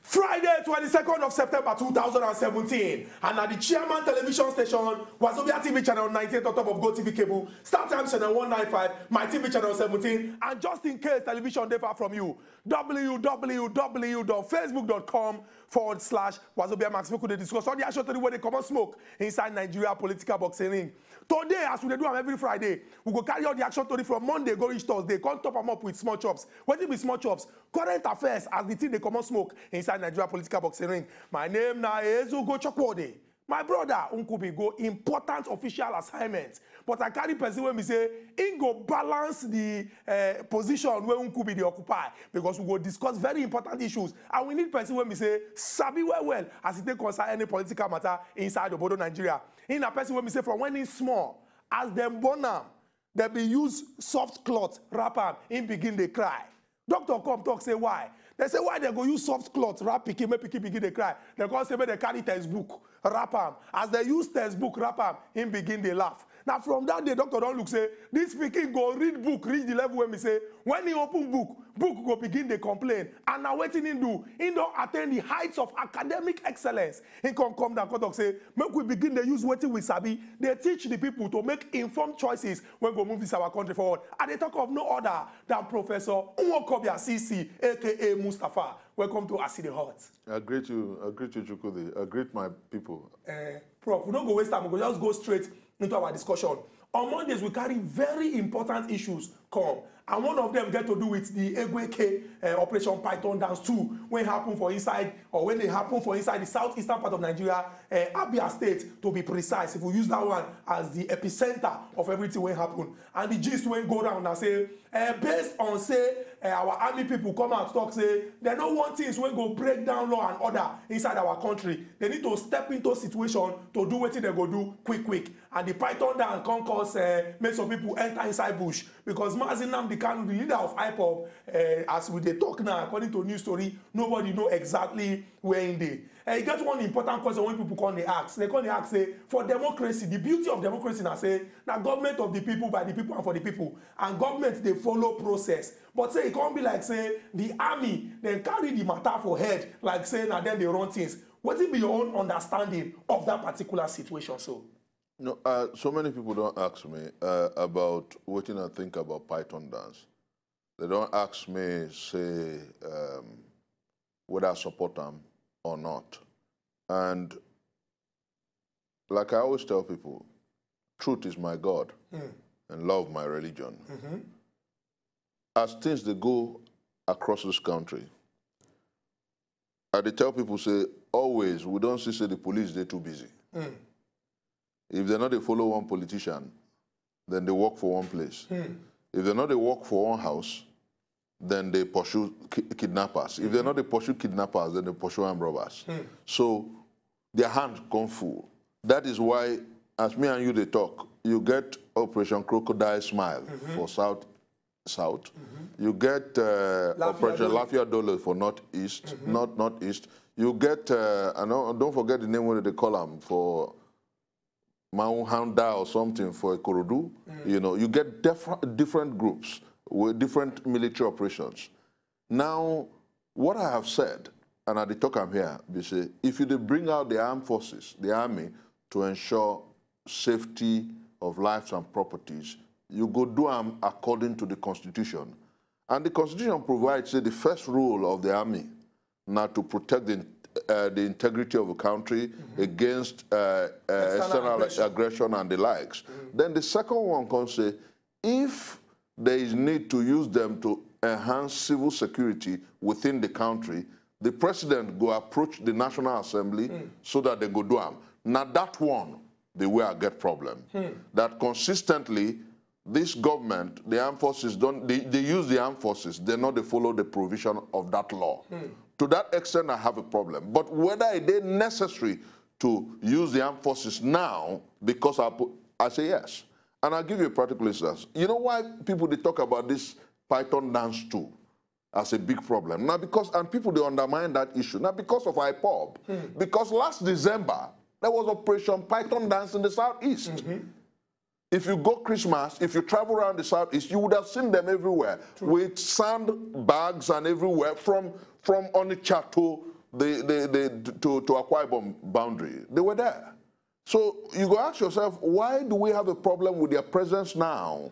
Friday, 22nd of September 2017, and at the Chairman television station, Wazobia TV channel 19 on top of Go TV cable, Star Times channel 195, My TV channel 17, and just in case television differ from you, www.facebook.com/Wazobia Max. We could discuss all the action to the way they come and smoke inside Nigeria political boxing ring. Today, as we do them every Friday, we go carry out the action story from Monday go reach Thursday. Come top them up with small chops. What will be small chops? Current affairs as the thing they come and smoke inside Nigeria political boxing ring. My name na Ezu Go Chokwode. My brother Unkubi go important official assignments, but I carry person when we say in go balance the position where Unkubi they occupy, because we go discuss very important issues, and we need person when we say sabi well as it concern any political matter inside Obodo Nigeria. In a person when we say from when it's small, as them born am, they be use soft cloth wrap am, in begin they cry. Doctor come talk say why. They say why they go use soft cloth wrap pikin, make pikin begin they cry. They come say make they carry textbook wrap am. As they use textbook wrap am, in begin they laugh. Now from that day, doctor don't look say this pikin go read book, reach the level when we say when he open book go begin they complain. And now what he do? He don't attain the heights of academic excellence. He come down and say make we begin they use what we sabi. They teach the people to make informed choices when we move this our country forward. And they talk of no other than Professor Nwokobia CC, aka Mustafa. Welcome to Asi the Hot. I greet you, Chukwudi. I greet my people. Prof, we don't go waste time. We just go straight into our discussion. On Mondays, we carry very important issues come. And one of them get to do with the Egweke Operation Python Dance 2, when happen for inside, or when they happen for inside the southeastern part of Nigeria, Abia State, to be precise, if we use that one as the epicenter of everything when happen. And the gist when go down and say, based on say, our army people come out talk say, they don't want things when go break down law and order inside our country. They need to step into situation to do what they go do quick. And the Python Dance can cause make some people enter inside bush, because Mazinam the leader of IPOB, as we they talk now, according to a news story, nobody know exactly where in there. You get one important question when people come they ask. They come they ask say, for democracy, the beauty of democracy now say, now government of the people, by the people and for the people. And government they follow process. But say it can't be like say the army then carry the matter for head, like say now then they run things. What will be your own understanding of that particular situation? So no, so many people don't ask me about what I think about Python Dance. They don't ask me, say, whether I support them or not. And like I always tell people, truth is my God and love my religion. As things they go across this country, I tell people, say, always, we don't see, say, the police, they're too busy. If they're not, they follow one politician, then they work for one place. If they're not, they work for one house, then they pursue kidnappers. If they're not, they pursue kidnappers, then they pursue armed robbers. So their hands come full. That is why, as me and you, they talk, you get Operation Crocodile Smile for South. You get Operation Lafia Dole for Northeast, Northeast. You get, don't forget the name what they call them, for Mount Honda or something for Ikorodu. You know, you get different groups with different military operations. Now, what I have said, and at the talk I'm here, we say, if you bring out the armed forces, the army, to ensure safety of lives and properties, you go do them according to the Constitution. And the Constitution provides, say, the first rule of the army, now to protect the integrity of a country against external aggression and the likes. Then the second one can say, if there is need to use them to enhance civil security within the country, the president go approach the National Assembly so that they go do them. Now that one, the way I get problem. That consistently, this government, the armed forces, they use the armed forces, they follow the provision of that law. To that extent, I have a problem. But whether it is necessary to use the armed forces now, because I say yes. And I'll give you a practical instance. You know why people, they talk about this Python Dance 2 as a big problem? Now because, and people, they undermine that issue. Now because of IPOB. Because last December, there was Operation Python Dance in the Southeast. If you go Christmas, if you travel around the Southeast, you would have seen them everywhere with sandbags and everywhere from Onitsha to to Akwa Ibom boundary. They were there. So you go ask yourself, why do we have a problem with their presence now?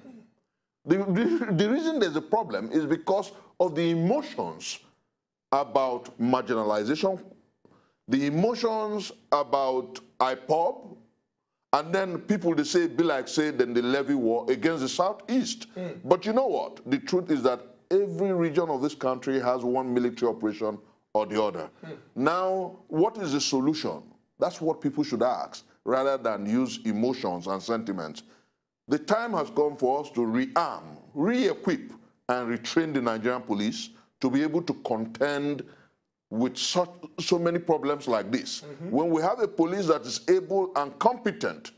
The reason there's a problem is because of the emotions about marginalization, the emotions about IPOB, and then people, they say, be like, say, then they levy war against the Southeast. But you know what? The truth is that every region of this country has one military operation or the other. Now, what is the solution? That's what people should ask, rather than use emotions and sentiments. The time has come for us to rearm, re-equip, and retrain the Nigerian police to be able to contend with so many problems like this. When we have a police that is able and competent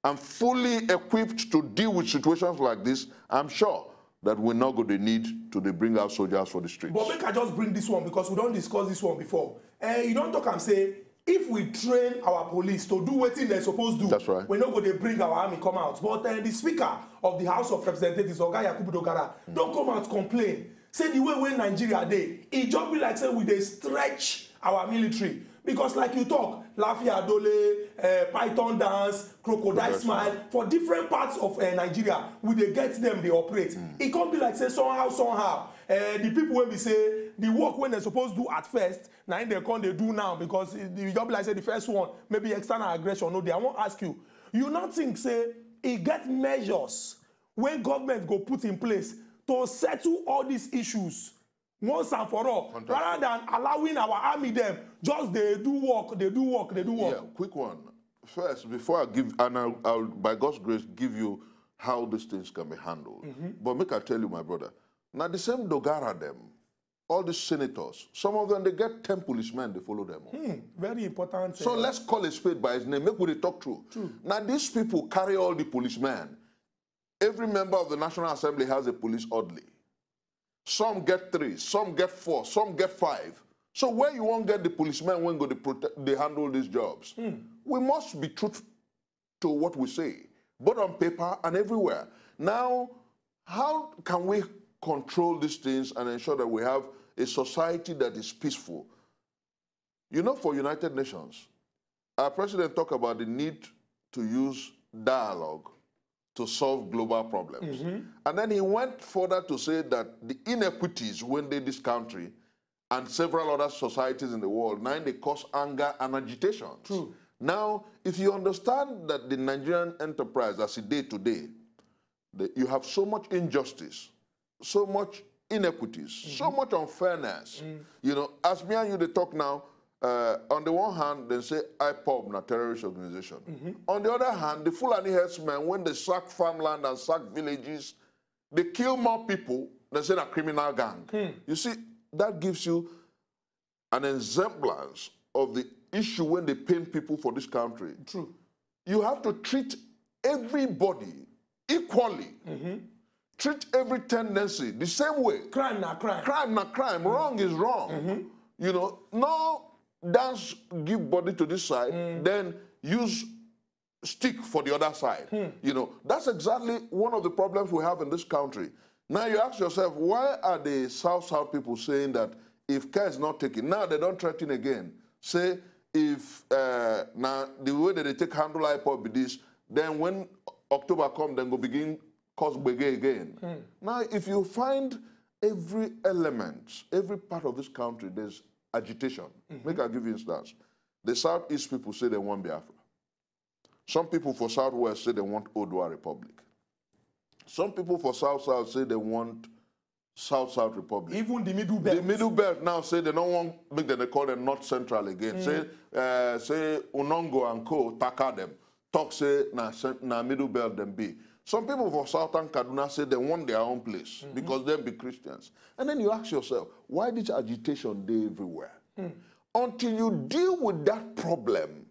and fully equipped to deal with situations like this, I'm sure that we're not going to need to bring out soldiers for the streets. But make I just bring this one because we don't discuss this one before. You don't talk and say, if we train our police to do what they're supposed to do, that's right, we're not going to bring our army come out. But the Speaker of the House of Representatives, Oga Yakubu Dogara, don't come out complain. Say the way when Nigeria dey, it just be like say we dey stretch our military. Because like you talk, Lafia Adole, Python dance, crocodile smile, for different parts of Nigeria, we dey get them, they operate. It can't be like say somehow, the people when we say, the work when they're supposed to do at first, now they can't they do now, because it just be like say the first one, maybe external aggression, no, I won't ask you. You not think say, it get measures when government go put in place to settle all these issues once and for all, rather than allowing our army them just they do work. Yeah, quick one. First, before I give, and I'll by God's grace give you how these things can be handled. But make I tell you, my brother, now the same Dogara them, all these senators, some of them they get 10 policemen, they follow them. Very important. So let's call a spade by his name. Make we talk true. Now these people carry all the policemen. Every member of the National Assembly has a police orderly. Some get 3, some get 4, some get 5. So where you won't get the policemen when they handle these jobs? We must be true to what we say, both on paper and everywhere. Now, how can we control these things and ensure that we have a society that is peaceful? You know, for United Nations, our president talked about the need to use dialogue to solve global problems. And then he went further to say that the inequities within this country and several other societies in the world, now they cause anger and agitation. Now, if you understand that the Nigerian enterprise as a day-to-day, you have so much injustice, so much inequities, so much unfairness. You know, as me and you they talk now, on the one hand, they say IPOB, not terrorist organization. On the other hand, the Fulani herdsmen, when they sack farmland and sack villages, they kill more people than say a criminal gang. You see, that gives you an semblance of the issue when they paint people for this country. You have to treat everybody equally. Treat every tendency the same way. Crime na crime. Crime na crime. Wrong is wrong. You know, no dance, give body to this side, then use stick for the other side. You know, that's exactly one of the problems we have in this country. Now you ask yourself, why are the South people saying that if care is not taken, now they don't threaten again. Say, if now the way that they take handle IPOB be this, then when October comes, then go begin cause bege again. Now, if you find every element, every part of this country, there's agitation. Make I give you an instance. The Southeast people say they want Biafra. Some people for Southwest say they want Oodua Republic. Some people for South-South say they want South-South Republic. Even the Middle Belt. The Middle Belt now say they don't want, make them, they call them North Central again. Say Unongo and Co. taka them. Talk say na Middle Belt them be. Some people for Southern Kaduna say they want their own place because they be Christians. And then you ask yourself, why this agitation day everywhere? Until you deal with that problem,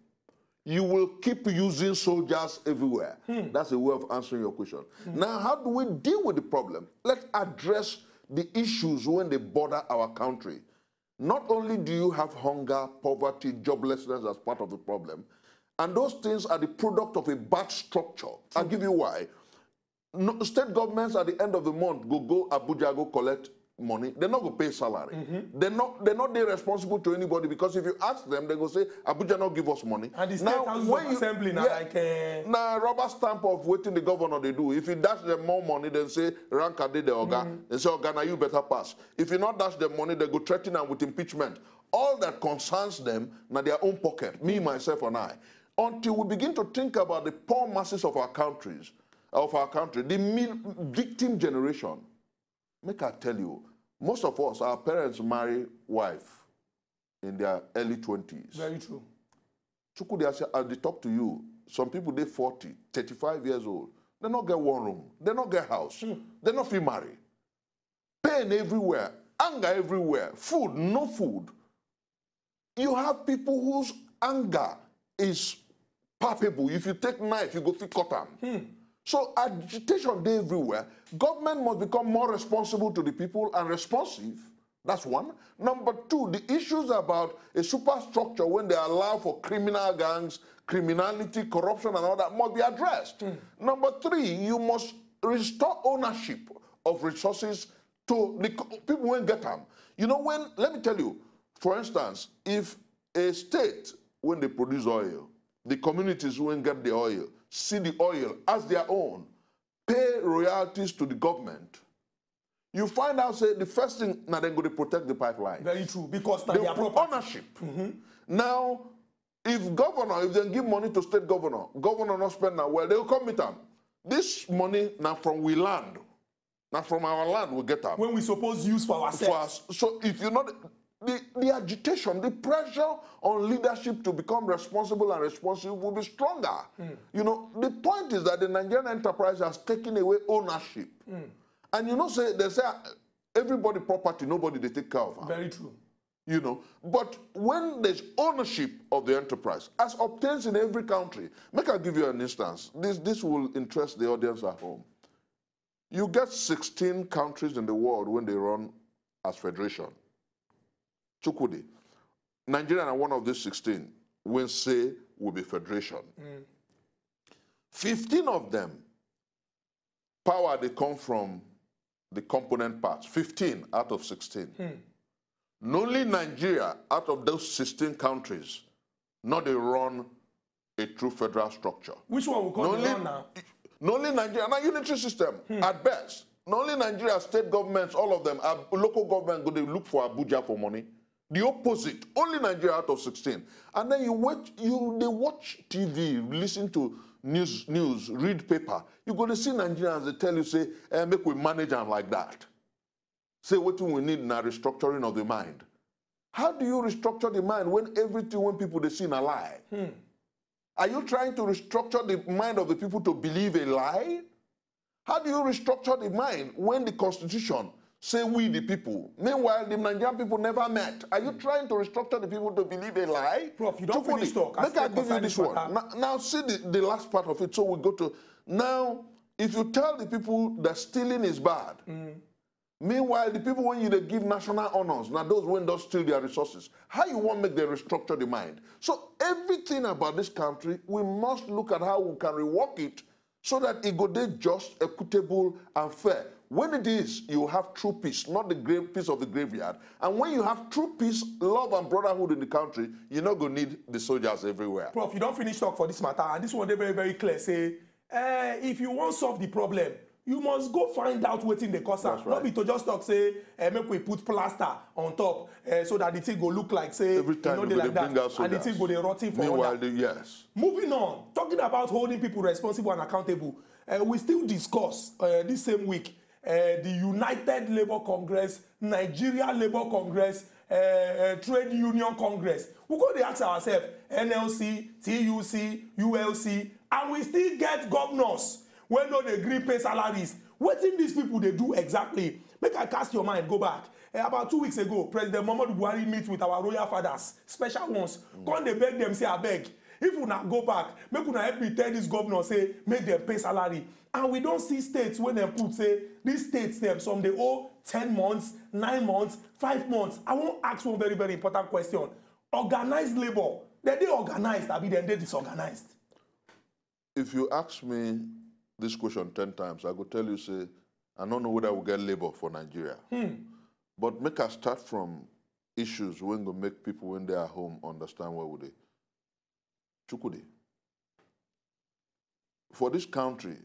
you will keep using soldiers everywhere. That's a way of answering your question. Now, how do we deal with the problem? Let's address the issues when they border our country. Not only do you have hunger, poverty, joblessness as part of the problem, And those things are the product of a bad structure. I'll give you why. No, state governments at the end of the month go Abuja, go collect money. They're not going to pay salary. They're not responsible to anybody, because if you ask them, they go say, Abuja not give us money. And the state houses of assembly now now rubber stamp of waiting the governor they do. If you dash them more money, then say, rank a day the organ. They say, organ, you better pass. If you not dash them money, they go threaten them with impeachment. All that concerns them, now their own pocket, me, myself, and I. Until we begin to think about the poor masses of our country, the victim generation. Make I tell you, most of us, our parents marry wife in their early 20s. Very true. Chukudi, as they talk to you, some people, they're 40, 35 years old. They not get one room. They not get house. They not feel married. Pain everywhere. Anger everywhere. Food, no food. You have people whose anger is palpable. If you take knife, you go to cut them. So agitation day everywhere. Government must become more responsible to the people and responsive. That's one. Number two, the issues about a superstructure when they allow for criminal gangs, criminality, corruption, and all that must be addressed. Number three, you must restore ownership of resources to the people who get them. You know, let me tell you, for instance, if a state, when they produce oil, the communities who get the oil, see the oil as their own, pay royalties to the government, you find out, say, the first thing, now they're going to protect the pipeline. Very true, because now they they are ownership. Now, if they give money to state governor not spend that well, they'll come with them. This money now from we land, now from our land we get them. When we suppose use for ourselves. So if you're not, the agitation, the pressure on leadership to become responsible and responsive will be stronger. You know, the point is that the Nigerian enterprise has taken away ownership. And you know, they say everybody property, nobody they take care of. Very true. You know, but when there's ownership of the enterprise, as obtains in every country, make I give you an instance. This will interest the audience at home. You get 16 countries in the world when they run as federation. Chukudi, Nigeria are one of these 16 when say will be federation. 15 of them, power they come from the component parts. 15 out of 16. Only Nigeria, out of those 16 countries, not they run a true federal structure. Which one will call the run now? Only Nigeria, not unitary system, at best. Not only Nigeria, state governments, all of them, local government, go they look for Abuja for money. The opposite, only Nigeria out of 16. And then they watch TV, listen to news, read paper. You're going to see Nigerians, they tell you, say, make we manage them like that. Say what we need in a restructuring of the mind. How do you restructure the mind when people they see in a lie? Are you trying to restructure the mind of the people to believe a lie? How do you restructure the mind when the Constitution say we the people? Meanwhile, the Nigerian people never met. Are you trying to restructure the people to believe a lie? Prof, you don't finish talk. Make I give you this one. Now see the last part of it. So we go to, now, if you tell the people that stealing is bad, meanwhile, the people when you they give national honors, now those when those steal their resources, how you want to make them restructure the mind? So everything about this country, we must look at how we can rework it so that it go there just, equitable, and fair. When it is, you have true peace, not the peace of the graveyard. And when you have true peace, love, and brotherhood in the country, you're not going to need the soldiers everywhere. Prof, you don't finish talk for this matter, and this one they very, very clear. Say, if you want to solve the problem, you must go find out what's in the cause. Right. Not be to just talk, say, make we put plaster on top so that the thing go look like, say, every time you know, like that, and the thing go they rotting for meanwhile, yes. Moving on, talking about holding people responsible and accountable, we still discuss this same week the United Labour Congress, Nigeria Labour Congress, Trade Union Congress. We go to ask ourselves, NLC, TUC, ULC, and we still get governors when no they agree pay salaries. What in these people they do exactly? Make I cast your mind, go back. About 2 weeks ago, President Muhammadu Buhari meet with our royal fathers, special ones. Come they beg them, say, I beg. If we not go back, make una help me tell this governor, say, make them pay salary. And we don't see states when they put, say, these states, them, some they owe 10 months, 9 months, 5 months. I want to ask one very, very important question. Organized labor, Then they organized, I mean, then they disorganized. If you ask me this question 10 times, I could tell you, say, I don't know whether we'll get labor for Nigeria. But make us start from issues when we make people when they are home understand where would they. Chukudi. For this country,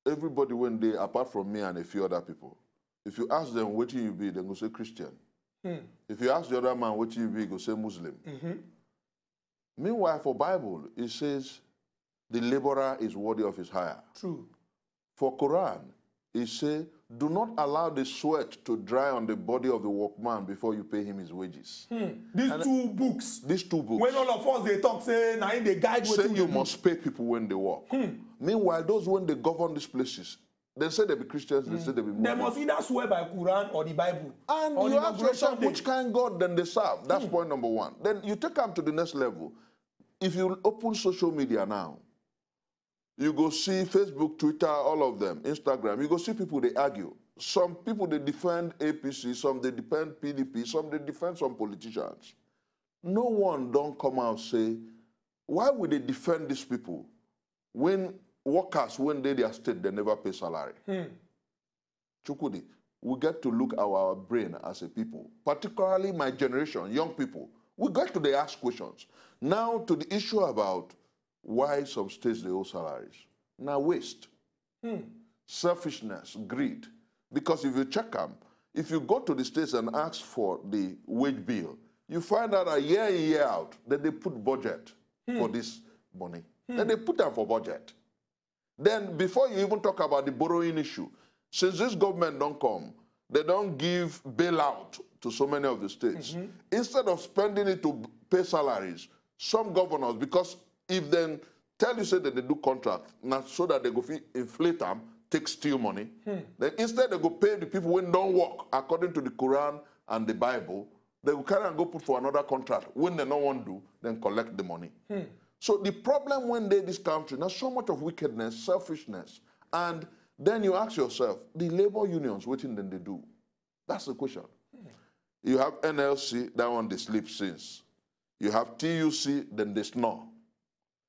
everybody when they, apart from me and a few other people, if you ask them what you be, they go say Christian. If you ask the other man what you be, he go say Muslim. Meanwhile, for Bible, it says the laborer is worthy of his hire. True. For Quran, it says, do not allow the sweat to dry on the body of the workman before you pay him his wages. These two books. When all of us, they talk, say, now in the guide, say you must pay people when they work. Meanwhile, those when they govern these places, they say they be Christians, they say they be Muslims. They must either swear by Quran or the Bible. And you ask yourself which kind of God then they serve. That's point number one. Then you take them to the next level. If you open social media now, you go see Facebook, Twitter, all of them, Instagram, you go see people, they argue. Some people, they defend APC, some they defend PDP, some they defend some politicians. No one don't come out and say, why would they defend these people when workers, when they their state, they never pay salary? Chukudi, we get to look at our brain as a people, particularly my generation, young people. We get to ask questions. Now to the issue about why some states they owe salaries. Now waste, selfishness, greed. Because if you check them, if you go to the states and ask for the wage bill, you find out a year in, year out that they put budget for this money. Then they put them for budget. Then before you even talk about the borrowing issue, since this government don't come, they don't give bailout to so many of the states. Instead of spending it to pay salaries, some governors, because if then tell you say that they do contract, not so that they go inflate them, take steal money, then instead they go pay the people when don't work according to the Quran and the Bible, they will carry and go put for another contract. When they don't want to do, then collect the money. So the problem when they this country, there's so much of wickedness, selfishness, and then you ask yourself, the labor unions, what then they do? That's the question. You have NLC, that one they sleep since. You have TUC, then they snore.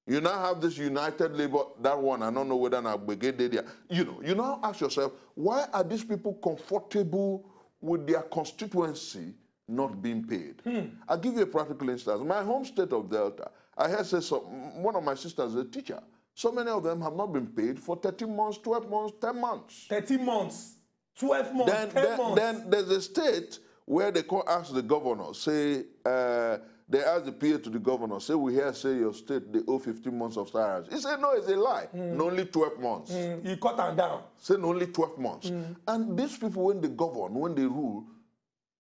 You now have this United Labour, that one, I don't know whether now brigade. You now ask yourself, why are these people comfortable with their constituency not being paid? I'll give you a practical instance. My home state of Delta, I heard say one of my sisters is a teacher. So many of them have not been paid for 13 months, 12 months, 10 months. 13 months, 12 months, 10 months. Then there's a state where they can ask the governor, say, they ask the PA to the governor, say, we hear say your state, they owe 15 months of salaries. He said, no, it's a lie. No, only 12 months. He cut them down. Say, no, only 12 months. And these people, when they govern, when they rule,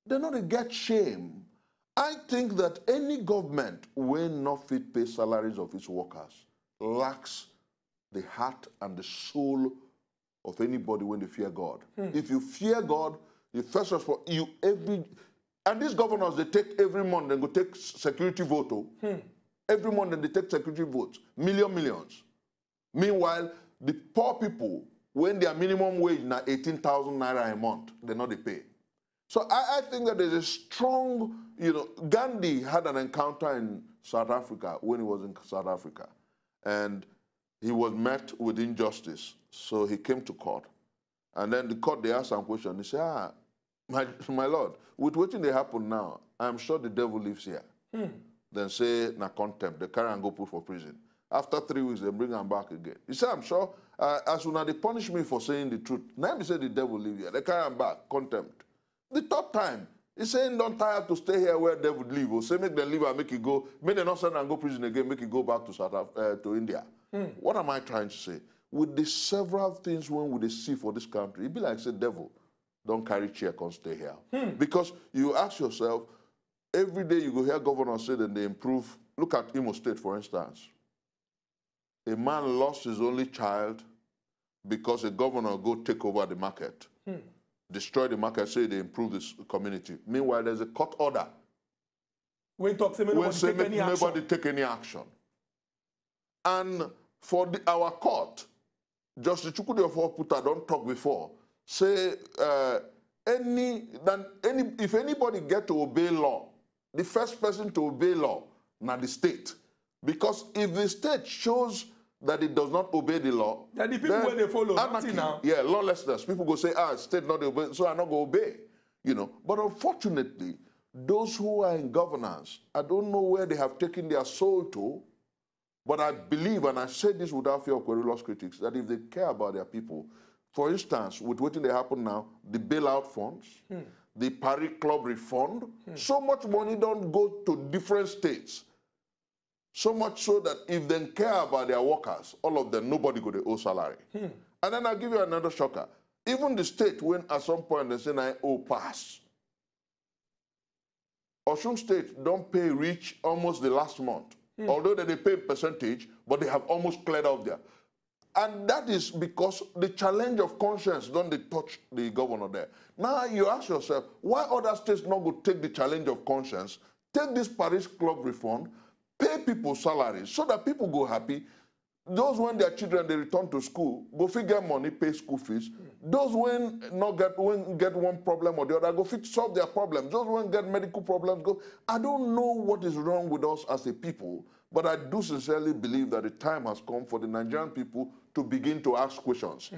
they know they get shame. I think that any government will not fit pay salaries of its workers lacks the heart and the soul of anybody when they fear God. If you fear God, the first response, and these governors, they take every month, they go take security vote. Every month, they take security votes, millions. Meanwhile, the poor people, when their minimum wage now 18,000 naira a month, they know they pay. So I think that there's a strong, Gandhi had an encounter in South Africa when he was in South Africa. And he was met with injustice. So he came to court. And then the court, they asked some question. He said, my lord, with what they happen now, I'm sure the devil lives here. Then say, na contempt, they carry and go put for prison. After 3 weeks, they bring him back again. He said, I'm sure, as soon as they punish me for saying the truth, now they say the devil lives here. They carry him back, contempt. The third time, he's saying, don't tire to stay here where devil live. Or say, make them leave and make it go. Make them not send and go prison again, make it go back to India. What am I trying to say? With the several things when we see for this country, it'd be like, say, devil, don't carry chair, can't stay here. Because you ask yourself, every day you go hear governors say that they improve. Look at Imo State, for instance. A man lost his only child because a governor go take over the market, destroy the market, say they improve this community. Meanwhile, there's a court order. When talk, say nobody take any action. And for our court, Justice Chukwudi of Oputa don't talk before. Say if anybody get to obey law, the first person to obey law na the state. Because if the state shows that it does not obey the law, then the people when they follow, anarchy, now. yeah, lawlessness. People go say, state not obey, so I not go obey. You know, but unfortunately, those who are in governance, I don't know where they have taken their soul to, but I believe, and I say this without fear of querulous critics, that if they care about their people, for instance, with what they happen now, the bailout funds, the Paris Club refund, so much money don't go to different states. So much so that if they care about their workers, all of them, nobody go to owe salary. And then I'll give you another shocker. Even the state, when at some point they say, I owe pass. Osun State don't pay rich almost the last month. Although they pay percentage, but they have almost cleared out there. And that is because the challenge of conscience don't they touch the governor there. Now you ask yourself, why other states not go take the challenge of conscience, take this Paris Club refund, pay people salaries so that people go happy. Those when their children they return to school, go figure money, pay school fees. Those when get one problem or the other, go solve their problems. Those when get medical problems, go. I don't know what is wrong with us as a people, but I do sincerely believe that the time has come for the Nigerian people to begin to ask questions.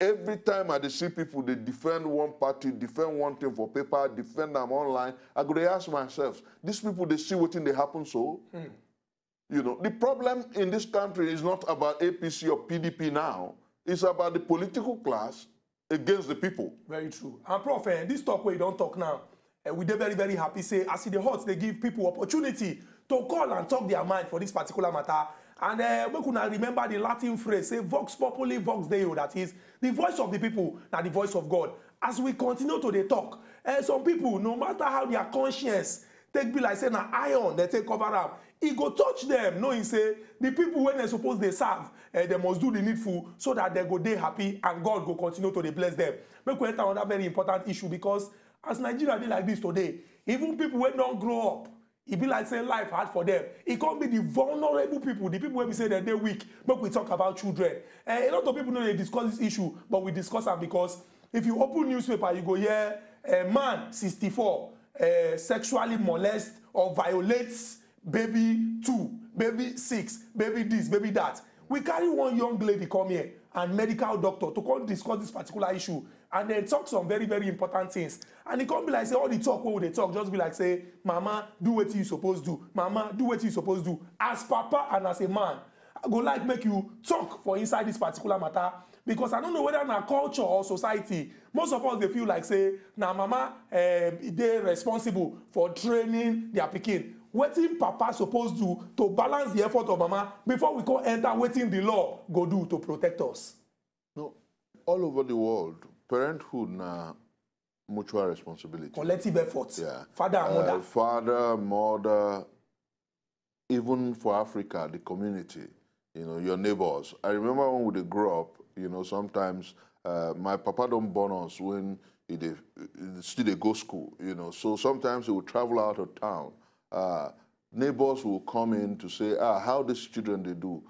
Every time I see people, they defend one party, defend one thing for paper, defend them online, I go to ask myself, these people, they see what thing they happen so? You know, the problem in this country is not about APC or PDP now. It's about the political class against the people. Very true. And Prof, this talk where you don't talk now, we dey very, very happy. Say, as the hot, they give people opportunity to call and talk their mind for this particular matter. And we could remember the Latin phrase, say, vox populi, vox deo, that is, the voice of the people, not the voice of God. As we continue to talk, some people, no matter how their conscience take be like, say, na iron, they take cover up. It go touch them, knowing, say, the people when they suppose they serve, they must do the needful so that they go dey happy and God go continue to bless them. Make we enter on that very important issue because as Nigeria be like this today, even people when don't grow up, it be like say life hard for them. It can't be the vulnerable people, the people where we say that they're weak. But we talk about children. A lot of people know they discuss this issue, but we discuss them because if you open newspaper, you go here, man 64 sexually molest or violates baby 2, baby 6, baby this, baby that. We carry one young lady come here and medical doctor to come discuss this particular issue and then talk some very, very important things. And it can't be like, say, all the talk, what they talk, just be like, say, mama, do what you supposed to do. Mama, do what you supposed to do. As papa and as a man, I go like make you talk for inside this particular matter because I don't know whether in our culture or society, most of us, they feel like, say, now mama, they're responsible for training their pikin. Wetin papa supposed to balance the effort of mama before we can enter wetin the law go do to protect us? No, all over the world, parenthood na mutual responsibility. Collective effort. Yeah. Father and mother. Father, mother, even for Africa, the community, you know, your neighbors. I remember when we grew up, you know, sometimes my papa don't born us when he still they go school, you know. So sometimes he would travel out of town. Neighbors will come in to say, how these children they do.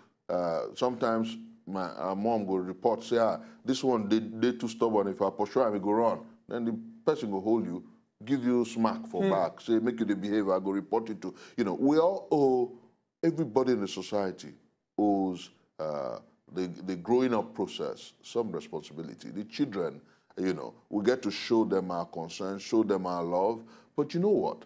Sometimes my mom will report, say, this one, they too stubborn. If I pursue him, he go run. Then the person will hold you, give you smack for back, say, make you the behavior, I go report it to. You know, we all owe, everybody in the society owes the growing up process some responsibility. The children, you know, we get to show them our concern, show them our love. But you know what?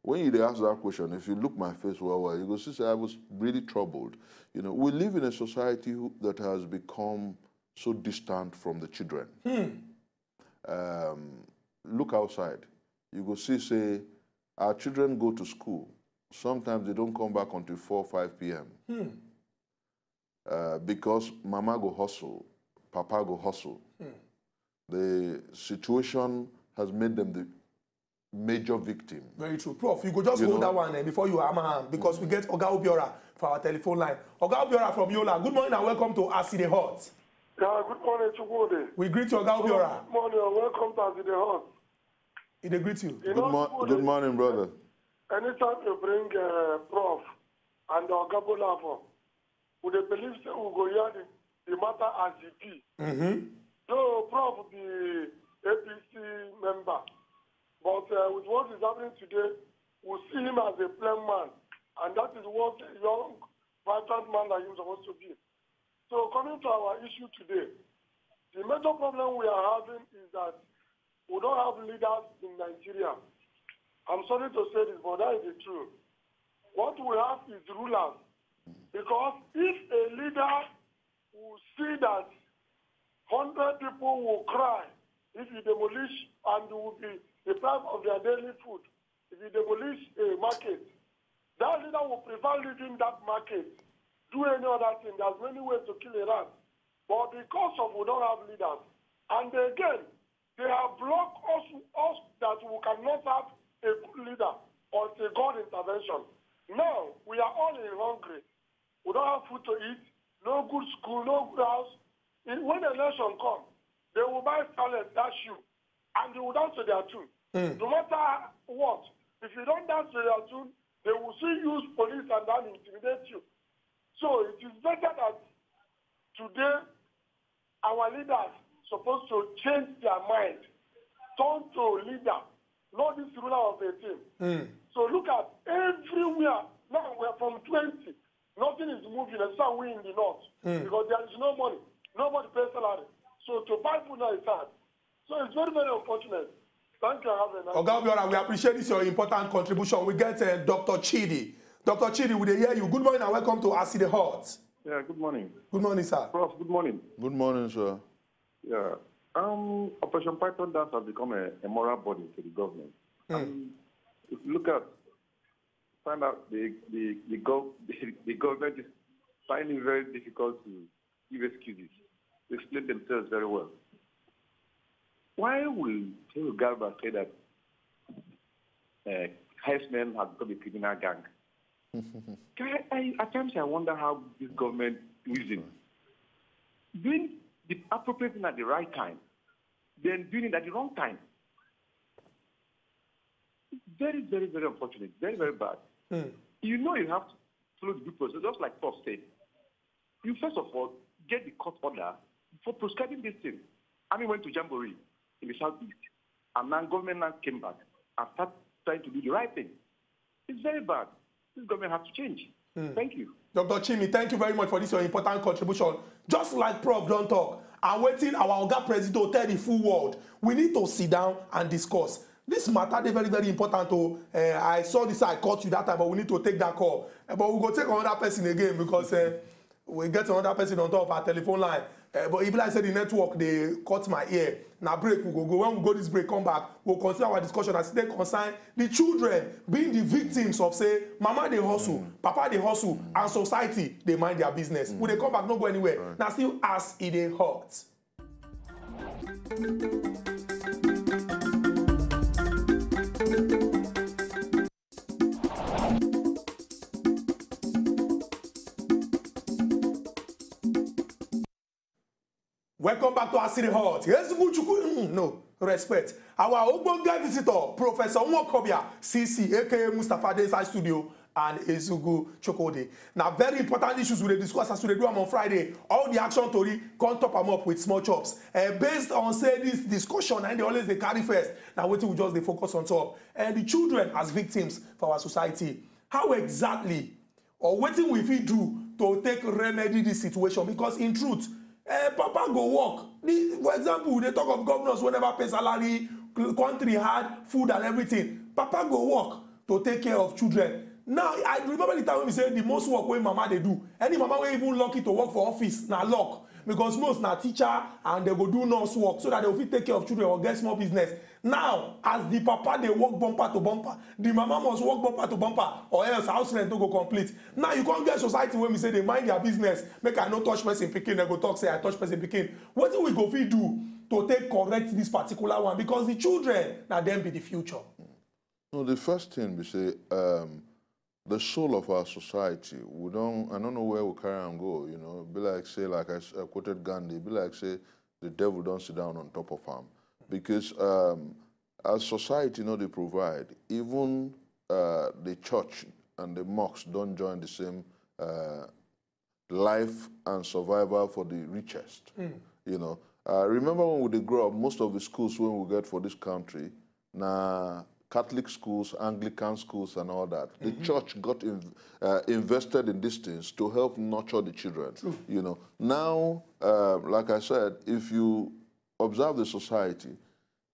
When you ask that question, if you look my face well, you go see, say, I was really troubled. You know, we live in a society that has become so distant from the children. Look outside. You go see, say, our children go to school. Sometimes they don't come back until 4 or 5 p.m. Because mama go hustle, papa go hustle. The situation has made them the major victim. Very true. Prof, you go just hold that one before you hammer because we get Oga Obiora for our telephone line. Oga Obiora from Yola, good morning and welcome to Asi the Hot. Yeah, good morning, Chugode. We greet you, Oga Obiora. Good morning and welcome to Asi the Hot. They greet you. Good morning, brother. Anytime you bring Prof and Oga Bolafo, would they believe that we go hear the matter as it be? So, Prof, the APC member. But with what is happening today, we see him as a plain man And that is what a young, vibrant man like him is supposed to be. So coming to our issue today, the major problem we are having is that we don't have leaders in Nigeria. I'm sorry to say this, but that is the truth. What we have is rulers. Because if a leader will see that 100 people will cry if you demolish and will be deprived of their daily food, if you demolish a market, that leader will prefer leaving that market, do any other thing. There's many ways to kill a rat. But because of we don't have leaders, and again, they have blocked us that we cannot have a good leader until God intervention. Now, we are all in hungry. We don't have food to eat, no good school, no good house. When the election comes, they will buy scarlet, that shoe, and they will dance to their tune. No matter what, if you don't dance to their tune, they will still use police and that intimidate you. So it is better that today our leaders supposed to change their mind, turn to leader, not this ruler of a team. So look at everywhere. Now we're from 20. Nothing is moving except we in the north. Because there is no money. Nobody pays salary. So to buy food now is hard. So it's very, very unfortunate. Thank you. Oga, we appreciate this, your important contribution. We get Dr. Chidi. Dr. Chidi, we hear you. Good morning and welcome to Acid the Heart. Yeah, good morning. Good morning, sir. Prof, good morning. Good morning, sir. Yeah. Operation Python Dance has become a moral body to the government. If you look at, find out the government is finding it very difficult to give excuses, to explain themselves very well. Why will Teo Garba say that Heisman has become a criminal gang? At times I wonder how this government reasons. Doing the appropriate thing at the right time, then doing it at the wrong time. It's very, very, very unfortunate, very, very bad. You know you have to follow the due process, just like Prof said. You first of all get the court order for prescribing this thing. I went to Jamboree in the southeast, and now government now came back and started trying to do the right thing. It's very bad. This government has to change. Thank you. Dr. Chimi, thank you very much for this your important contribution. Just like Prof don't talk, I'm waiting our Oga President to tell the full world. We need to sit down and discuss. This matter is very, very important. I saw this, I caught you that time, but we need to take that call. But we'll go take another person again because we get another person on top of our telephone line. But if I said the network, they cut my ear. Now break, we'll go. When we go this break, come back, we'll continue our discussion as they concern the children being the victims of, say, mama they hustle, papa they hustle, and society they mind their business. When they come back, not go anywhere. Right. Now still as it ain't hurt. Welcome back to our city hall. No, respect. Our Ogbonge visitor, Professor Nwokobia, CC, aka Mustafa Desai Studio, and Ezugu Chokode. Now, very important issues we discuss as we do them on Friday. All the action story can't top them up with small chops. Based on say this discussion, and they always they carry first. Now, waiting we just they focus on top. And the children as victims for our society. How exactly, or waiting we fit do to take remedy this situation? Because in truth, Papa go work. For example, they talk of governors whenever pay salary, country hard, food and everything. Papa go work to take care of children. Now, I remember the time when we say the most work when mama they do. Any mama will even lucky to work for office, now luck. Because most na teacher and they go do nurse work so that they will fit take care of children or get small business. Now, as the papa they work bumper to bumper, the mama must work bumper to bumper or else house rent to go complete. Now you can't get society when we say they mind their business, make I no touch person picking, they go talk say I touch person picking. What do we go fit do to take correct this particular one? Because the children now them be the future. No, the first thing we say, the soul of our society, I don't know where we carry and go, you know, be like say, like I quoted Gandhi, be like say, the devil don't sit down on top of him. Because as society, you know, they provide, even the church and the mosques don't join the same life and survival for the richest, you know. Remember when we grow up, most of the schools when we get for this country, na Catholic schools, Anglican schools, and all that. The church got invested in these things to help nurture the children. True. You know, now, like I said, if you observe the society,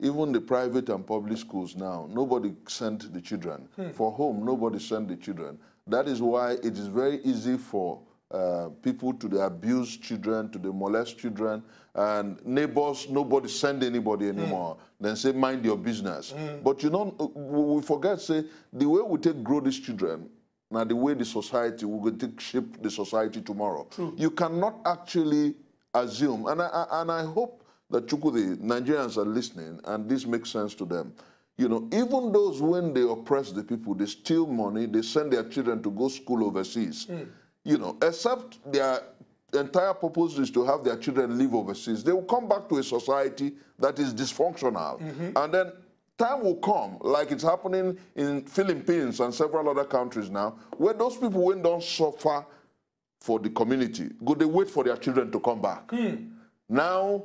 even the private and public schools now, nobody sent the children. For home, nobody sent the children. That is why it is very easy for people to abuse children, to molest children, and neighbors, nobody send anybody anymore. Then say, mind your business. But you know, we forget, say, the way we take grow these children, now the way the society, we will take shape the society tomorrow. True. You cannot actually assume, and I hope that the Nigerians are listening, and this makes sense to them. You know, even those, when they oppress the people, they steal money, they send their children to go school overseas. You know, except their entire purpose is to have their children live overseas. They will come back to a society that is dysfunctional. And then time will come, like it's happening in Philippines and several other countries now, where those people, when don't suffer for the community, go they wait for their children to come back. Now,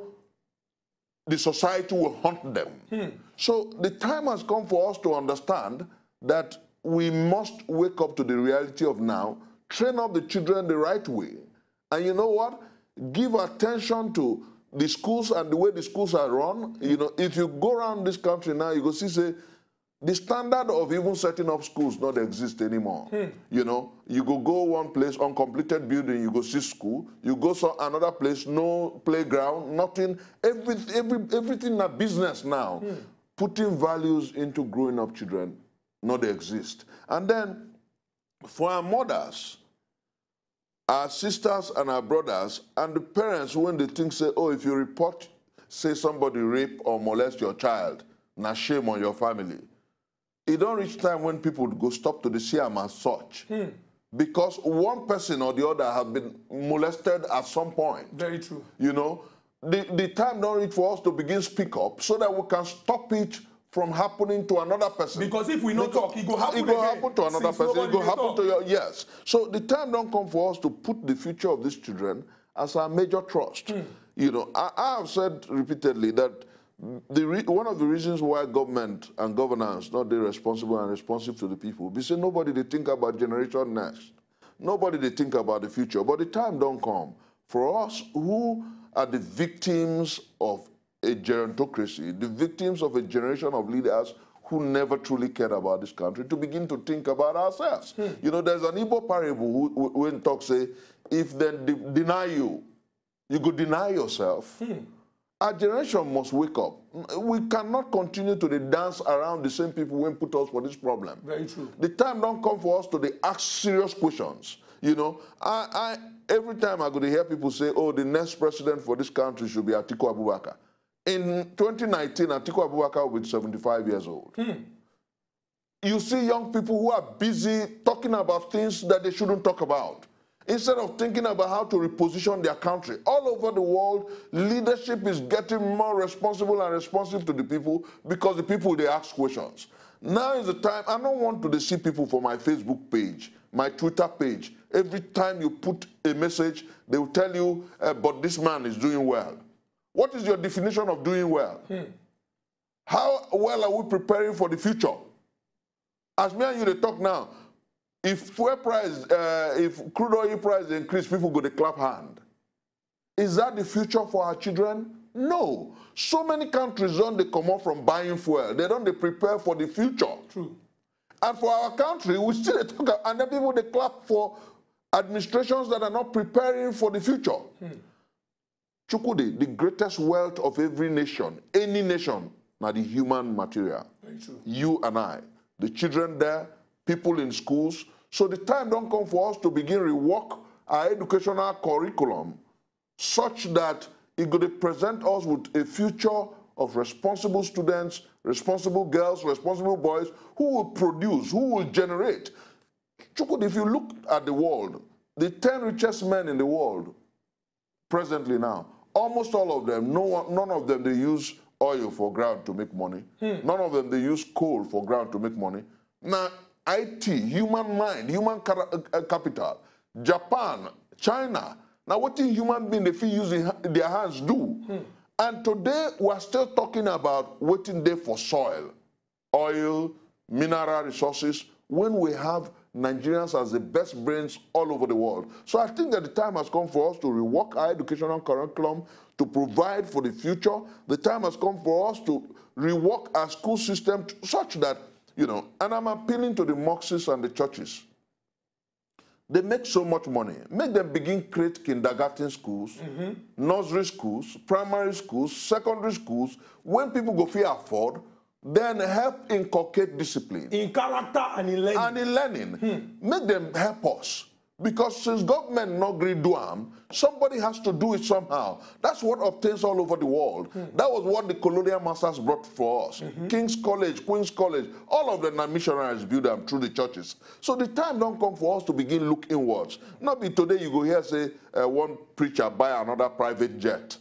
the society will hunt them. So the time has come for us to understand that we must wake up to the reality of now, train up the children the right way. And you know what? Give attention to the schools and the way the schools are run. You know, if you go around this country now, you go see, say, the standard of even setting up schools not exist anymore. You know, you go one place, uncompleted building, you go see school. You go another place, no playground, nothing. Everything in business now. Putting values into growing up children not exist. And then for our mothers, our sisters and our brothers, and the parents, when they think, say, oh, if you report, say somebody rape or molest your child, now shame on your family. It don't reach time when people go stop to the CM as such. Because one person or the other have been molested at some point. Very true. You know, the time don't reach for us to begin speak up so that we can stop it from happening to another person. Because if we not talk, it go happen again. It go happen to another person. It go happen to your, yes. So the time don't come for us to put the future of these children as our major trust. You know, I have said repeatedly that one of the reasons why government and governance not they responsible and responsive to the people, because nobody they think about generation next. Nobody they think about the future. But the time don't come for us who are the victims of a gerontocracy, the victims of a generation of leaders who never truly cared about this country, to begin to think about ourselves. You know, there's an Igbo parable when talk say, if they deny you, you go deny yourself. Our generation must wake up. We cannot continue to dance around the same people when put us for this problem. Very true. The time don't come for us to ask serious questions. You know, every time I go to hear people say, oh, the next president for this country should be Atiku Abubakar. In 2019, Atiku Abubakar will be 75 years old. You see young people who are busy talking about things that they shouldn't talk about, instead of thinking about how to reposition their country. All over the world, leadership is getting more responsible and responsive to the people because the people, they ask questions. Now is the time. I don't want to see people for my Facebook page, my Twitter page. Every time you put a message, they will tell you, but this man is doing well. What is your definition of doing well? How well are we preparing for the future? As me and you, they talk now, if fuel price, if crude oil price increase, people go to clap hand. Is that the future for our children? No. So many countries don't they come up from buying fuel. They don't they prepare for the future. True. And for our country, we still talk, and then people they clap for administrations that are not preparing for the future. Chukwudi, the greatest wealth of every nation, any nation, now the human material. Very true. You and I, the children there, people in schools. So the time don't come for us to begin rework our educational curriculum such that it could present us with a future of responsible students, responsible girls, responsible boys, who will produce, who will generate. Chukwudi, if you look at the world, the 10 richest men in the world presently now, almost all of them, none of them, they use oil for ground to make money. None of them, they use coal for ground to make money. Now, IT, human mind, human capital, Japan, China. Now, what the human being, if using their hands do? And today, we're still talking about waiting there for soil, oil, mineral resources, when we have Nigerians as the best brains all over the world. So I think that the time has come for us to rework our educational curriculum, to provide for the future. The time has come for us to rework our school system such that, you know, and I'm appealing to the mosques and the churches. They make so much money. Make them begin create kindergarten schools, nursery schools, primary schools, secondary schools. When people go feel afford, then help inculcate discipline. In character and in learning. And in learning. Make them help us. Because since government not agree do them, somebody has to do it somehow. That's what obtains all over the world. That was what the colonial masters brought for us. King's College, Queen's College, all of them are missionaries built them through the churches. So the time don't come for us to begin look inwards. Not be today you go here say one preacher buy another private jet.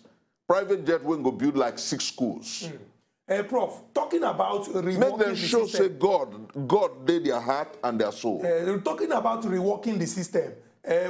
Private jet will go build like 6 schools. Prof, talking about reworking make them the show system. say God did their heart and their soul. Talking about reworking the system,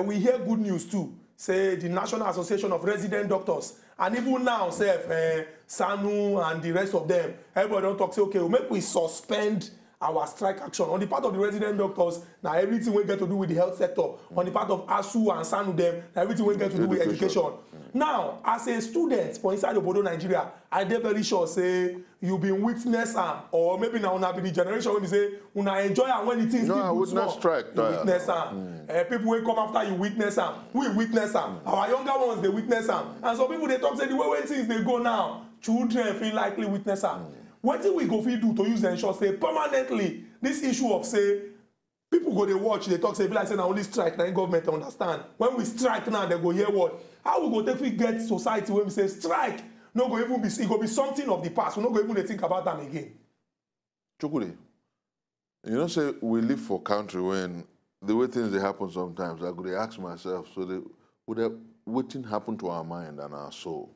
we hear good news too. Say the National Association of Resident Doctors, and even now, say SANU and the rest of them, everybody don't talk. Say okay, make we suspend our strike action on the part of the resident doctors. Now everything we get to do with the health sector. On the part of ASU and SANU them, everything we get to do with education. Now, as a student for inside Obodo, Nigeria, I dey very sure say you been witness or maybe now una be the generation when we say una enjoy and when the things no, I witness strike. You witness people will come after you witness them. We witness them. Our younger ones they witness them. And some people they talk say the way things they go now, children feel likely witness them. What do we go fit do to use the ensure say permanently this issue of say people go they watch they talk say like say na only strike na government understand when we strike now they go hear what how we go take we get society when we say strike no go even be it go be something of the past we no go even dey think about them again. Chukudi, you know say we live for country when the way things they happen sometimes I go dey ask myself so they would have wetin happen to our mind and our soul.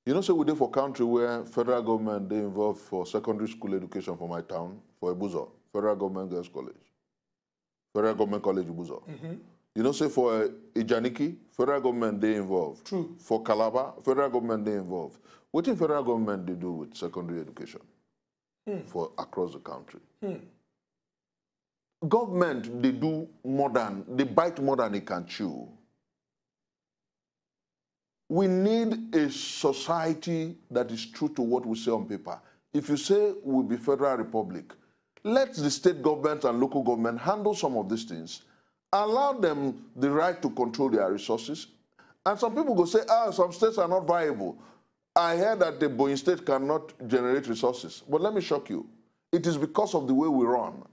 You know, so we live for a country where federal government, they involved for secondary school education for my town, for Ibuzo, Federal Government Girls College, Federal Government College Ibuzo. You know, say for Ijaniki, federal government, they involved. True. For Calabar, federal government, they involved. What in federal government they do with secondary education for across the country? Government, they do more than, they bite more than they can chew. We need a society that is true to what we say on paper. If you say we'll be federal republic, let the state government and local government handle some of these things. Allow them the right to control their resources. And some people go say, some states are not viable. I hear that the Boeing state cannot generate resources. But let me shock you. It is because of the way we run.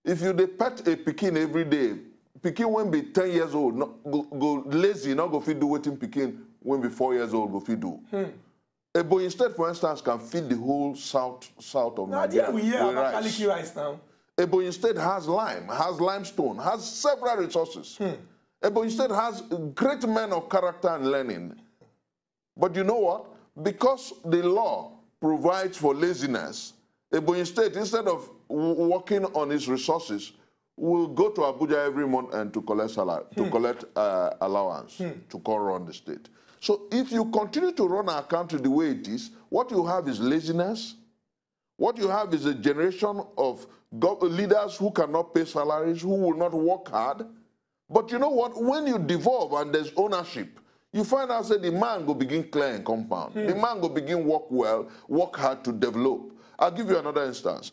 If you pet a Pekin every day, Pekin won't be 10 years old, go lazy, not go feed do what in Pekin when be 4 years old, go feed do. A Boeing state, for instance, can feed the whole south of Nigeria. We hear about Kaliki rice now. A Boeing state has lime, has limestone, has several resources. A Boeing state has great men of character and learning. But you know what? Because the law provides for laziness, a Boeing state, instead of working on its resources, will go to Abuja every month and to collect salary, to collect allowance to come run the state. So if you continue to run our country the way it is, what you have is laziness. What you have is a generation of leaders who cannot pay salaries, who will not work hard. But you know what? When you devolve and there's ownership, you find out that the man go begin clear and compound. The man go begin work well, work hard to develop. I'll give you another instance.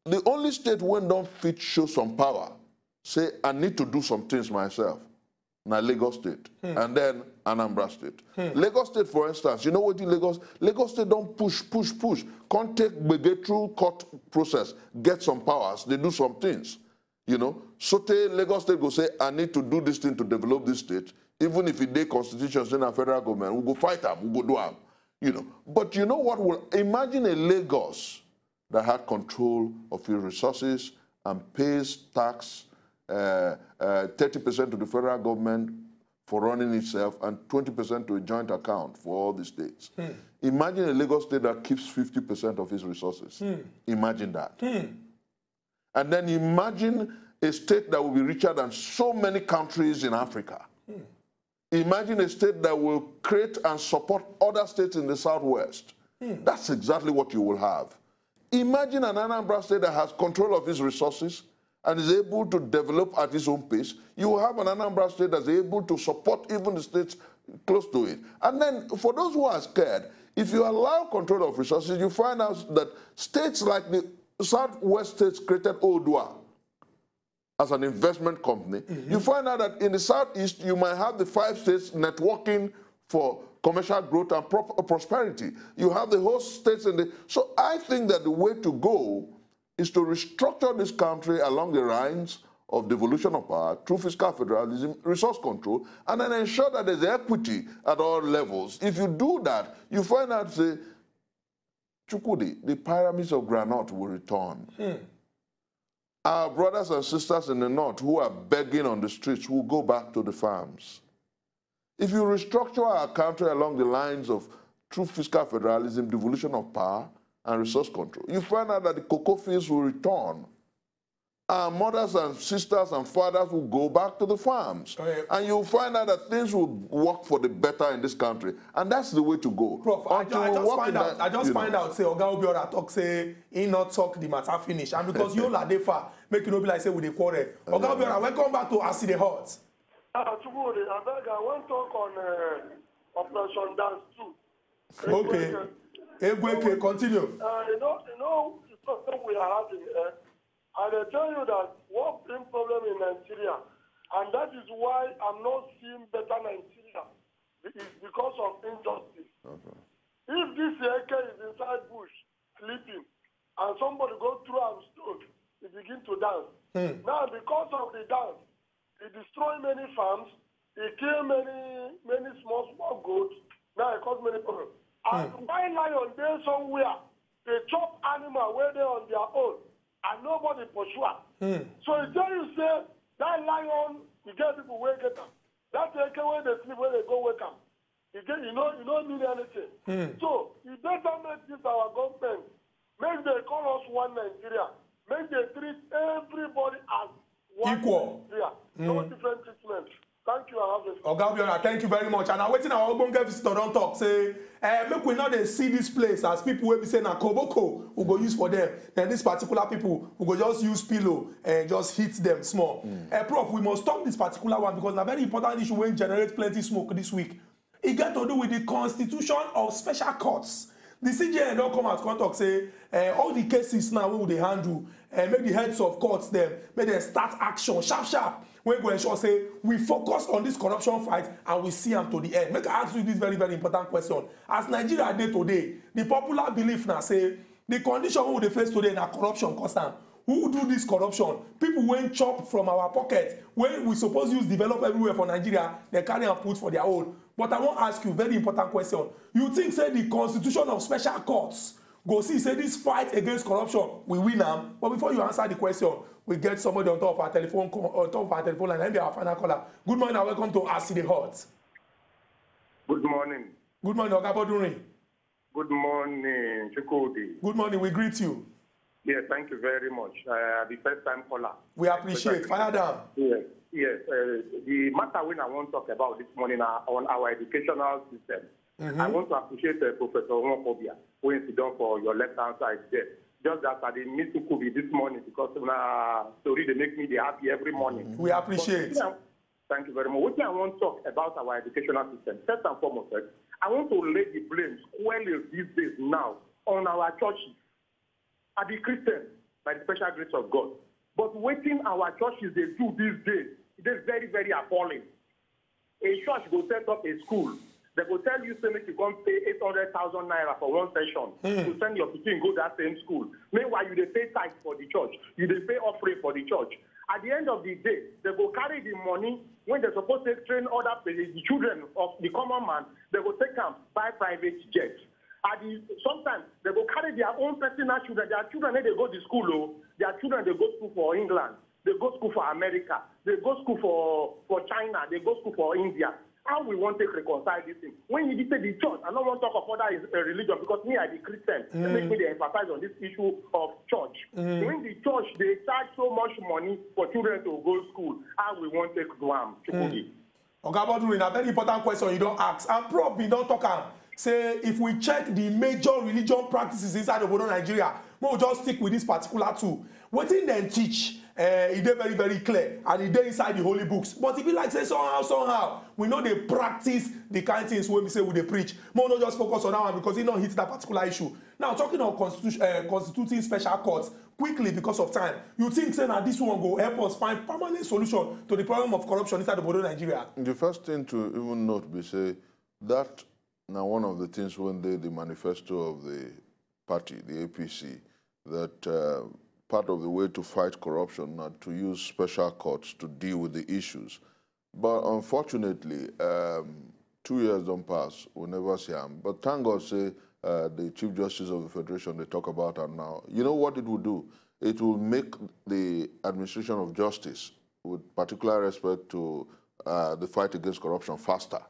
The only state when don't fit show some power, say, I need to do some things myself. Now Lagos State, and then Anambra State. Lagos State, for instance, you know what in Lagos? Lagos State don't push. Can't get through court process, get some powers, they do some things. You know, so Lagos State go say, I need to do this thing to develop this state. Even if it dey constitutions in a federal government, we'll go fight them, we'll go do them. You know, but you know what? Imagine a Lagos that had control of its resources and pays tax 30% to the federal government for running itself and 20% to a joint account for all the states. Imagine a Lagos state that keeps 50% of its resources. Imagine that. And then imagine a state that will be richer than so many countries in Africa. Imagine a state that will create and support other states in the Southwest. That's exactly what you will have. Imagine an Anambra state that has control of its resources and is able to develop at its own pace. You will have an Anambra state that's able to support even the states close to it. And then for those who are scared, if you allow control of resources, you find out that states like the Southwest states created Odua as an investment company. You find out that in the Southeast, you might have the 5 states networking for commercial growth and prosperity. You have the host states in the... So I think that the way to go is to restructure this country along the lines of devolution of power through fiscal federalism, resource control, and then ensure that there's equity at all levels. If you do that, you find out, say, Chukudi, the pyramids of granite will return. Our brothers and sisters in the north who are begging on the streets will go back to the farms. If you restructure our country along the lines of true fiscal federalism, devolution of power, and resource control, you find out that the cocoa fields will return. Our mothers and sisters and fathers will go back to the farms. Okay. And you'll find out that things will work for the better in this country. And that's the way to go. Prof, I just find out, say, Oga Obiora talk, say, he not talk, the matter finish. And because you la defa, make you no be like, say, with the quarrel. Oga Obiora, welcome back to Acid the Hot. I want to talk on Operation Dance 2. Okay. Egweke, continue. You know, the problem we are having, and I tell you that what brings problem in Nigeria, and that is why I'm not seeing better Nigeria, is because of injustice. If this AK is inside bush, sleeping, and somebody goes through and stood, he begin to dance. Now, because of the dance, he destroy many farms, he kill many small goats, now it cause many problems. And why lion there somewhere, they chop animal where they're on their own, and nobody pursue. So if you say that lion, you get people where get them. That AK where they sleep, where they go wake up. You don't need anything. So you better make this our government. Make they call us one Nigeria. Make they treat everybody as one equal. Nigeria. No different treatment. Thank you, Oga Obiora, thank you very much. And I'm waiting our ogbonge visitor don't talk. Say, make we not see this place as people will be saying na koboko we go use for them. Then these particular people we go just use pillow and just hit them small. Prof, we must stop this particular one because a very important issue will generate plenty smoke this week. It got to do with the constitution of special courts. The CJN don't come out and talk say all the cases now we will handle make the heads of courts them make them start action sharp. We go ensure say we focus on this corruption fight and we see them to the end. Make I ask you this very, very important question. As Nigeria day today, the popular belief now say the condition we they face today na corruption constant. Who do this corruption? People when chop from our pocket, when we suppose use develop everywhere for Nigeria, they carry and put for their own. But I want to ask you a very important question. You think say the constitution of special courts go see say this fight against corruption we win them? But before you answer the question, we get somebody on top of our telephone line. Let me be our final caller. Good morning and welcome to Acid the Hot. Good morning. Good morning, Oga Bodunrin. Good morning, Chukudi. Good morning, we greet you. Yes, thank you very much. The first time caller. We appreciate. Fire down. Yes. The matter when I want to talk about this morning on our educational system. I want to appreciate Professor Omokobia, who is done for your left-hand side there. Just that I didn't meet Kubi this morning because story they make me happy every morning. We appreciate. Thank you very much. What I want to talk about our educational system, first and foremost, I want to lay the blame squarely these days now on our churches. Are the Christians by the special grace of God. But waiting our churches they do these days, it is very, very appalling. A church will set up a school. They will tell you, say, you can pay 800,000 naira for one session to send your kid go that same school. Meanwhile, you pay tithe for the church. You pay offering for the church. At the end of the day, they will carry the money when they're supposed to train other the children of the common man. They will take them buy private jets. Sometimes they will carry their own personal children. Their children, they go to school. Their children, they go to school for England. They go to school for America. They go to school for China. They go to school for India. How we want to reconcile this thing? When you say the church, I don't want to talk of other religion because me, I'm a Christian. They make me emphasize on this issue of church. When the church, they charge so much money for children to go to school, how we want to do them? Oga Bodunrin, a very important question you don't ask. And Prof, we don't talk say if we check the major religion practices inside of Nigeria, We'll just stick with this particular tool. What in then teach, it is very, very clear, and it is inside the holy books. But if you like say somehow, we know they practice the kind of things when we say we they preach. More not just focus on that one because it don't hit that particular issue. Now talking on constituting special courts quickly because of time, you think saying that this one go help us find permanent solution to the problem of corruption inside the border of Nigeria? The first thing to even note be say that now one of the things when the manifesto of the party, the APC, that part of the way to fight corruption and to use special courts to deal with the issues. But unfortunately, 2 years don't pass, we'll never see them. But thank God, say, the Chief Justice of the Federation, they talk about her now. You know what it will do? It will make the administration of justice, with particular respect to the fight against corruption, faster.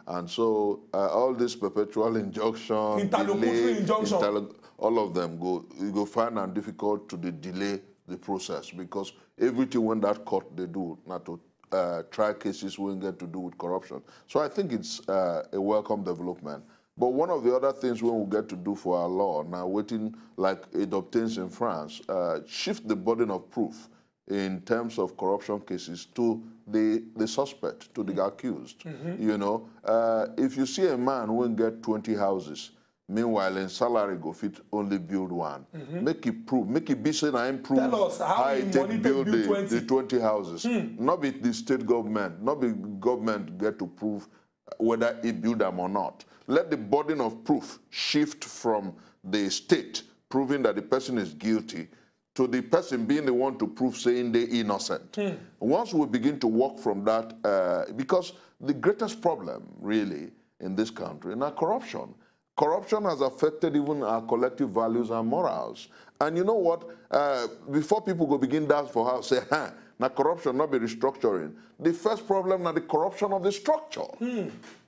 And so all this perpetual injunction, interlocutory injunction, all of them you go find it difficult to delay the process because everything when that court they do not to try cases when get to do with corruption. So I think it's a welcome development. But one of the other things we will get to do for our law now, waiting like it obtains in France, shift the burden of proof in terms of corruption cases to the suspect, to the accused. You know, if you see a man who get 20 houses, meanwhile in salary go fit only build one, make it prove, make it be saying I improve. Tell us how it take build the 20 houses. Not be the state government, not be government get to prove whether it build them or not. Let the burden of proof shift from the state proving that the person is guilty to the person being the one to prove saying they're innocent. Once we begin to work from that, because the greatest problem really in this country is corruption. Corruption has affected even our collective values and morals. And you know what? Before people go begin dance for house, say, now corruption, not be restructuring. The first problem is the corruption of the structure.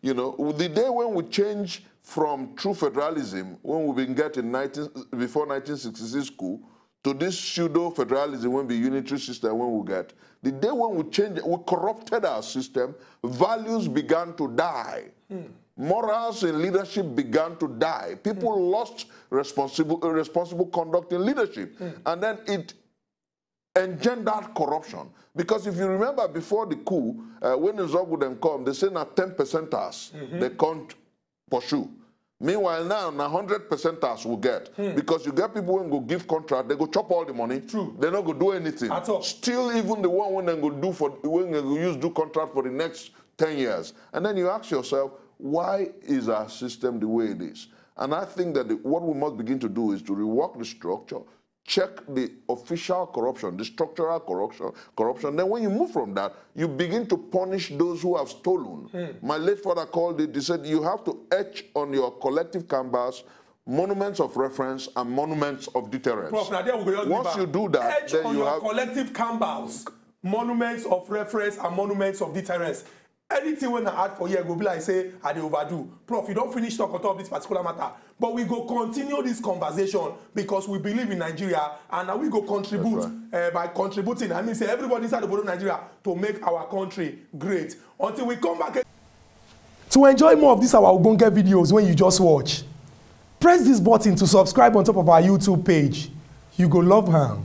You know, the day when we change from true federalism, when we've been getting before 1966 school, to this pseudo-federalism, when the unitary system, when we get, the day when we change, we corrupted our system, values began to die. Morals in leadership began to die. People lost responsible conduct in leadership. And then it engendered corruption. Because if you remember before the coup, when the Zogu them come, they say now 10%ers, they can't pursue. Meanwhile, now 100%ers will get. Because you get people when go give contract, they go chop all the money. True. They're not going to do anything. At all. Still, even the one when they go do for, when they go do contract for the next 10 years. And then you ask yourself, why is our system the way it is? And I think that what we must begin to do is to rework the structure, check the official corruption, the structural corruption. Then when you move from that, you begin to punish those who have stolen. My late father called it, he said, you have to etch on your collective canvas monuments of reference and monuments of deterrence. Prof, now there we go. Once you do that, etch then on you your have collective canvas, monuments of reference and monuments of deterrence. Anything when I add for here, go be like say, I dey overdo. Prof, you don't finish talk on top of this particular matter. But we go continue this conversation because we believe in Nigeria and now we go contribute by contributing. I mean, say everybody inside the border of Nigeria to make our country great. Until we come back. To enjoy more of these our Ogbonge videos when you just watch, press this button to subscribe on top of our YouTube page. You go love her.